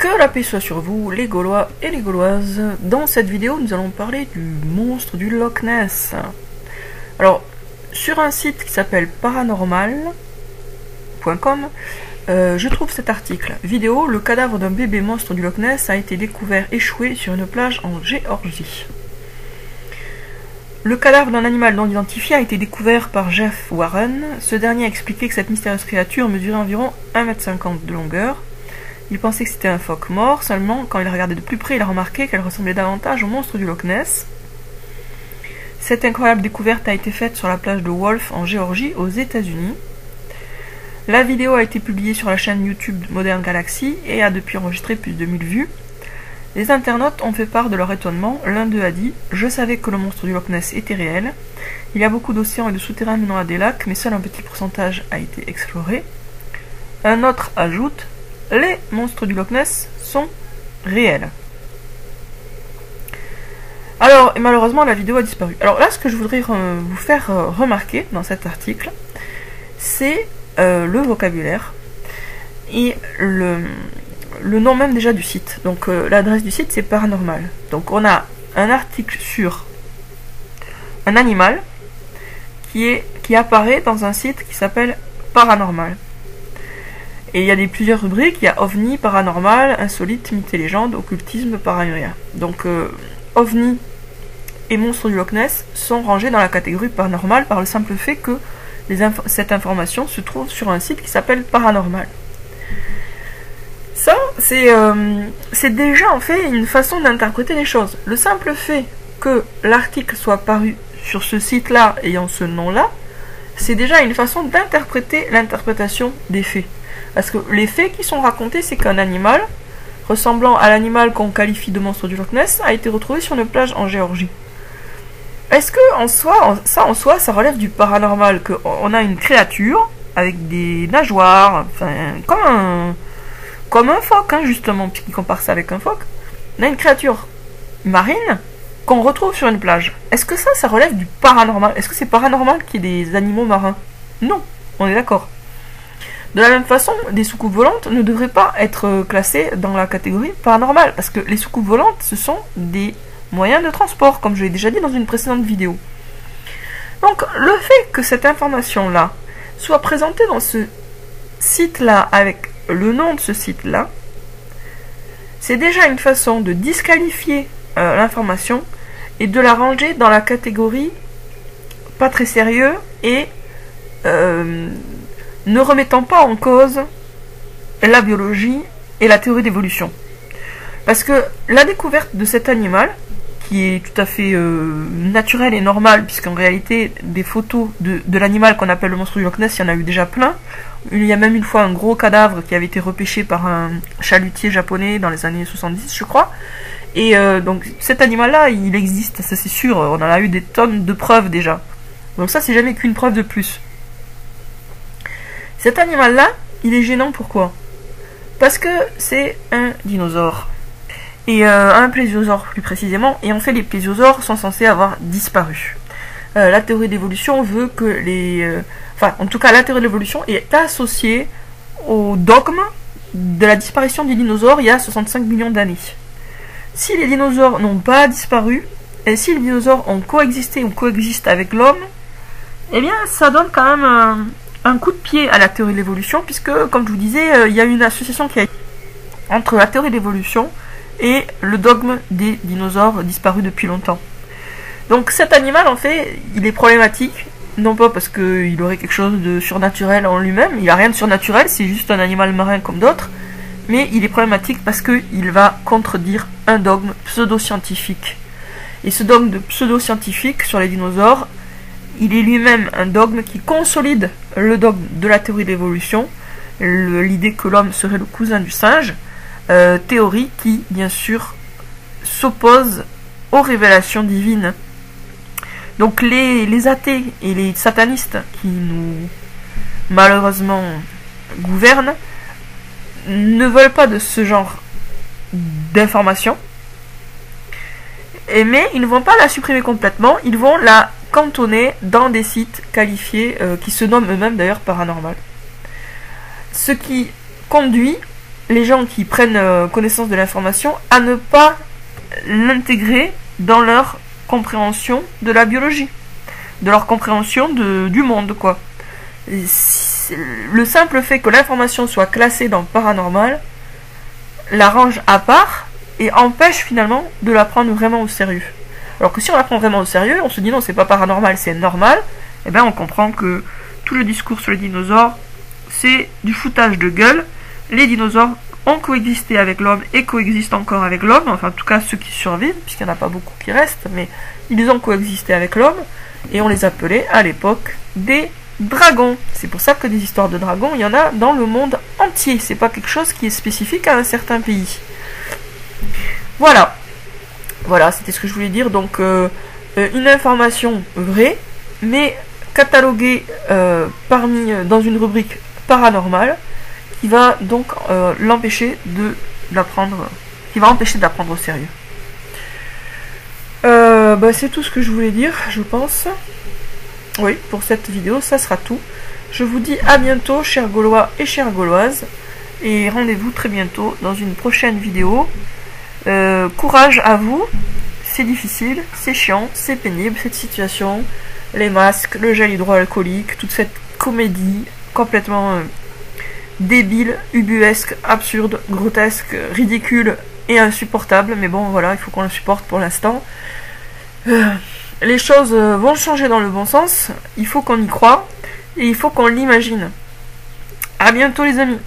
Que la paix soit sur vous, les Gaulois et les Gauloises. Dans cette vidéo, nous allons parler du monstre du Loch Ness. Alors, sur un site qui s'appelle paranormal.com, je trouve cet article. Vidéo, le cadavre d'un bébé monstre du Loch Ness a été découvert échoué sur une plage en Géorgie. Le cadavre d'un animal non identifié a été découvert par Jeff Warren. Ce dernier a expliqué que cette mystérieuse créature mesurait environ 1,50 m de longueur. Il pensait que c'était un phoque mort, seulement quand il regardait de plus près, il a remarqué qu'elle ressemblait davantage au monstre du Loch Ness. Cette incroyable découverte a été faite sur la plage de Wolf en Géorgie, aux États-Unis. La vidéo a été publiée sur la chaîne YouTube Modern Galaxy et a depuis enregistré plus de 1000 vues. Les internautes ont fait part de leur étonnement. L'un d'eux a dit « Je savais que le monstre du Loch Ness était réel. Il y a beaucoup d'océans et de souterrains menant à des lacs, mais seul un petit pourcentage a été exploré. » Un autre ajoute « Les monstres du Loch Ness sont réels. » Alors, malheureusement, la vidéo a disparu. Alors là, ce que je voudrais vous faire remarquer dans cet article, c'est le vocabulaire et le nom même déjà du site. Donc l'adresse du site, c'est Paranormal. Donc on a un article sur un animal qui apparaît dans un site qui s'appelle Paranormal. Et il y a plusieurs rubriques, il y a OVNI, Paranormal, Insolite, Mythes et légendes, Occultisme, Paranoïa. Donc OVNI et Monstres du Loch Ness sont rangés dans la catégorie Paranormal par le simple fait que cette information se trouve sur un site qui s'appelle Paranormal. Ça, c'est déjà en fait une façon d'interpréter les choses. Le simple fait que l'article soit paru sur ce site-là, ayant ce nom-là, c'est déjà une façon d'interpréter l'interprétation des faits. Parce que les faits qui sont racontés, c'est qu'un animal, ressemblant à l'animal qu'on qualifie de monstre du Loch Ness, a été retrouvé sur une plage en Géorgie. Est-ce que en soi, ça relève du paranormal, qu'on a une créature avec des nageoires, enfin, comme un phoque, hein, justement, puisqu'il compare ça avec un phoque. On a une créature marine qu'on retrouve sur une plage. Est-ce que ça relève du paranormal? Est-ce que c'est paranormal qu'il y ait des animaux marins? Non, on est d'accord. De la même façon, des soucoupes volantes ne devraient pas être classées dans la catégorie paranormale, parce que les soucoupes volantes, ce sont des moyens de transport, comme je l'ai déjà dit dans une précédente vidéo. Donc, le fait que cette information-là soit présentée dans ce site-là avec le nom de ce site-là, c'est déjà une façon de disqualifier l'information et de la ranger dans la catégorie pas très sérieux et ne remettant pas en cause la biologie et la théorie d'évolution. Parce que la découverte de cet animal, qui est tout à fait naturelle et normale, puisqu'en réalité, des photos de l'animal qu'on appelle le monstre du Loch Ness, il y en a eu déjà plein. Il y a même une fois un gros cadavre qui avait été repêché par un chalutier japonais dans les années 70, je crois. Et donc cet animal-là, il existe, ça c'est sûr, on en a eu des tonnes de preuves déjà. Donc ça, c'est jamais qu'une preuve de plus. Cet animal-là, il est gênant, pourquoi? Parce que c'est un dinosaure. Et un plésiosaure plus précisément, et en fait les plésiosaures sont censés avoir disparu. La théorie d'évolution veut que en tout cas la théorie de l'évolution est associée au dogme de la disparition des dinosaures il y a 65 millions d'années. Si les dinosaures n'ont pas disparu, et si les dinosaures ont coexisté ou coexistent avec l'homme, eh bien ça donne quand même un coup de pied à la théorie de l'évolution, puisque comme je vous disais, il y a une association qui a entre la théorie de l'évolution et le dogme des dinosaures disparus depuis longtemps. Donc cet animal, en fait, il est problématique, non pas parce qu'il aurait quelque chose de surnaturel en lui-même, il n'a rien de surnaturel, c'est juste un animal marin comme d'autres, mais il est problématique parce qu'il va contredire un dogme pseudo-scientifique. Et ce dogme pseudo-scientifique sur les dinosaures, il est lui-même un dogme qui consolide le dogme de la théorie de l'évolution, l'idée que l'homme serait le cousin du singe, théorie qui, bien sûr, s'oppose aux révélations divines. Donc les athées et les satanistes qui nous, malheureusement, gouvernent, ne veulent pas de ce genre d'informations, mais ils ne vont pas la supprimer complètement, ils vont la cantonner dans des sites qualifiés, qui se nomment eux-mêmes d'ailleurs paranormal. Ce qui conduit les gens qui prennent connaissance de l'information à ne pas l'intégrer dans leur compréhension de la biologie, de leur compréhension du monde, quoi. Le simple fait que l'information soit classée dans paranormal la range à part et empêche finalement de la prendre vraiment au sérieux. Alors que si on la prend vraiment au sérieux, on se dit non, c'est pas paranormal, c'est normal, et bien on comprend que tout le discours sur les dinosaures, c'est du foutage de gueule. Les dinosaures ont coexisté avec l'homme et coexistent encore avec l'homme, enfin en tout cas ceux qui survivent, puisqu'il n'y en a pas beaucoup qui restent, mais ils ont coexisté avec l'homme, et on les appelait à l'époque des dragons. C'est pour ça que des histoires de dragons, il y en a dans le monde entier, c'est pas quelque chose qui est spécifique à un certain pays. Voilà. Voilà, c'était ce que je voulais dire, donc une information vraie, mais cataloguée dans une rubrique paranormale, qui va donc l'empêcher de la prendre, qui va empêcher de la prendre au sérieux. C'est tout ce que je voulais dire, je pense. Oui, pour cette vidéo, ça sera tout. Je vous dis à bientôt, chers Gaulois et chères Gauloises, et rendez-vous très bientôt dans une prochaine vidéo. Courage à vous, c'est difficile, c'est chiant, c'est pénible cette situation, les masques, le gel hydroalcoolique, toute cette comédie complètement débile, ubuesque, absurde, grotesque, ridicule et insupportable, mais bon voilà, il faut qu'on le supporte pour l'instant. Les choses vont changer dans le bon sens, il faut qu'on y croie et il faut qu'on l'imagine. À bientôt les amis.